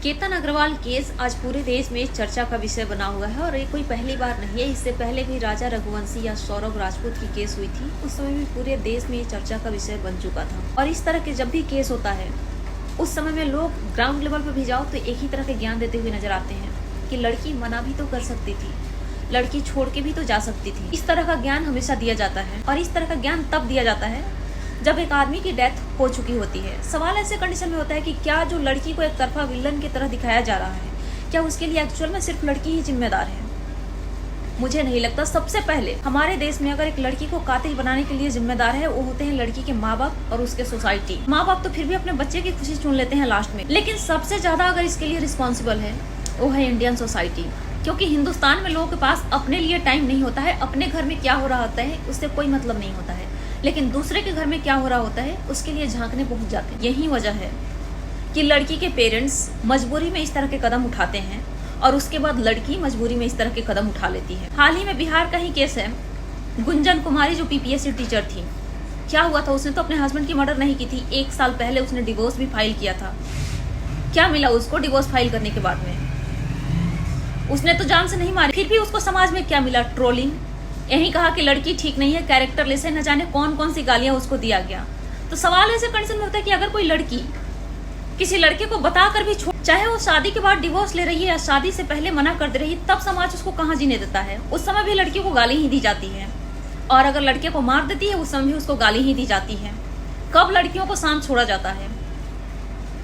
Ketan Agarwal case आज पूरे देश में चर्चा का विषय बना हुआ है और ये कोई पहली बार नहीं है। इससे पहले भी राजा रघुवंशी या सौरभ राजपूत की केस हुई थी, उस समय भी पूरे देश में ये चर्चा का विषय बन चुका था। और इस तरह के जब भी केस होता है उस समय में लोग ग्राउंड लेवल पर भी जाओ तो एक ही तरह के ज्ञान देते हुए नजर आते हैं कि लड़की मना भी तो कर सकती थी, लड़की छोड़ के भी तो जा सकती थी। इस तरह का ज्ञान हमेशा दिया जाता है और इस तरह का ज्ञान तब दिया जाता है जब एक आदमी की डेथ हो चुकी होती है। सवाल ऐसे कंडीशन में होता है कि क्या जो लड़की को एक तरफा विलन की तरह दिखाया जा रहा है, क्या उसके लिए एक्चुअल में सिर्फ लड़की ही जिम्मेदार है? मुझे नहीं लगता। सबसे पहले हमारे देश में अगर एक लड़की को कातिल बनाने के लिए जिम्मेदार है वो होते हैं लड़की के माँ बाप और उसके सोसाइटी। माँ बाप तो फिर भी अपने बच्चे की खुशी चुन लेते हैं लास्ट में, लेकिन सबसे ज्यादा अगर इसके लिए रिस्पॉन्सिबल है वो है इंडियन सोसाइटी। क्योंकि हिंदुस्तान में लोगों के पास अपने लिए टाइम नहीं होता है, अपने घर में क्या हो रहा होता है उससे कोई मतलब नहीं होता है, लेकिन दूसरे के घर में क्या हो रहा होता है उसके लिए झांकने पहुंच जाते हैं। यही वजह है कि लड़की के पेरेंट्स मजबूरी में इस तरह के कदम उठाते हैं और उसके बाद लड़की मजबूरी में इस तरह के कदम उठा लेती है। हाल ही में बिहार का ही केस है, गुंजन कुमारी जो पीपीएससी टीचर थी। क्या हुआ था, उसने तो अपने हस्बैंड की मर्डर नहीं की थी, 1 साल पहले उसने डिवोर्स भी फाइल किया था। क्या मिला उसको डिवोर्स फाइल करने के बाद में? उसने तो जान से नहीं मारी, फिर भी उसको समाज में क्या मिला? ट्रोलिंग। यही कहा कि लड़की ठीक नहीं है, कैरेक्टरलेस है, न जाने कौन कौन सी गालियां उसको दिया गया। तो सवाल ऐसे कंडीशन में होता है कि अगर कोई लड़की किसी लड़के को बताकर भी छोड़, चाहे वो शादी के बाद डिवोर्स ले रही है या शादी से पहले मना कर दे रही है, तब समाज उसको कहाँ जीने देता है? उस समय भी लड़की को गाली ही दी जाती है। और अगर लड़के को मार देती है उस समय भी उसको गाली ही दी जाती है। कब लड़कियों को शांत छोड़ा जाता है?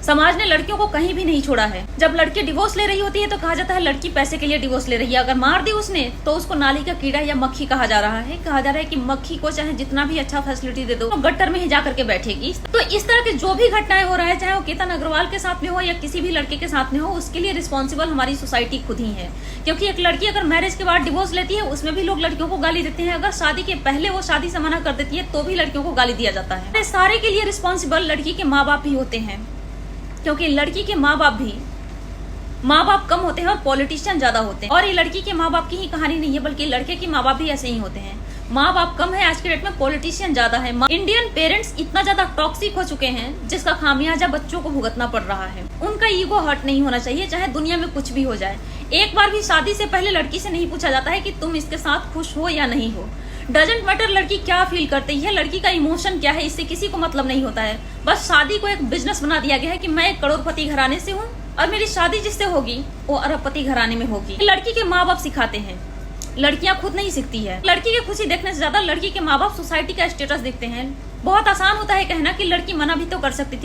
समाज ने लड़कियों को कहीं भी नहीं छोड़ा है। जब लड़की डिवोर्स ले रही होती है तो कहा जाता है लड़की पैसे के लिए डिवोर्स ले रही है। अगर मार दी उसने तो उसको नाली का कीड़ा या मक्खी कहा जा रहा है। कहा जा रहा है कि मक्खी को चाहे जितना भी अच्छा फैसिलिटी दे दो, तो गट्टर में ही जा करके बैठेगी। तो इस तरह की जो भी घटनाएं हो रहा है, चाहे वो केतन अग्रवाल के साथ में हो या किसी भी लड़के के साथ में हो, उसके लिए रिस्पॉन्सिबल हमारी सोसाइटी खुद ही है। क्योंकि एक लड़की अगर मैरिज के बाद डिवोर्स लेती है उसमें भी लोग लड़कियों को गाली देते हैं। अगर शादी के पहले वो शादी से मना कर देती है तो भी लड़कियों को गाली दिया जाता है। सारे के लिए रिस्पॉन्सिबल लड़की के माँ बाप ही होते हैं, क्योंकि लड़की के माँ बाप कम होते हैं और पॉलिटिशियन ज्यादा होते हैं। और ये लड़की के माँ बाप की ही कहानी नहीं है, बल्कि लड़के के माँ बाप भी ऐसे ही होते हैं। माँ बाप कम है आज के डेट में, पॉलिटिशियन ज्यादा है। इंडियन पेरेंट्स इतना ज्यादा टॉक्सिक हो चुके हैं जिसका खामियाजा बच्चों को भुगतना पड़ रहा है। उनका ईगो हर्ट नहीं होना चाहिए, चाहे दुनिया में कुछ भी हो जाए। एक बार भी शादी से पहले लड़की से नहीं पूछा जाता है कि तुम इसके साथ खुश हो या नहीं हो। डजेंट मैटर लड़की क्या फील करती है, लड़की का इमोशन क्या है, इससे किसी को मतलब नहीं होता है। बस शादी को एक बिजनेस बना दिया गया है कि मैं एक करोड़पति घराने से हूँ और मेरी शादी जिससे होगी वो अरबपति घराने में होगी। लड़की के माँ बाप सिखाते हैं, लड़कियां खुद नहीं सीखती है। लड़की की खुशी देखने से ज्यादा लड़की के माँ बाप सोसाइटी का स्टेटस देखते हैं। बहुत आसान होता है कहना कि लड़की मना भी तो कर सकती थी।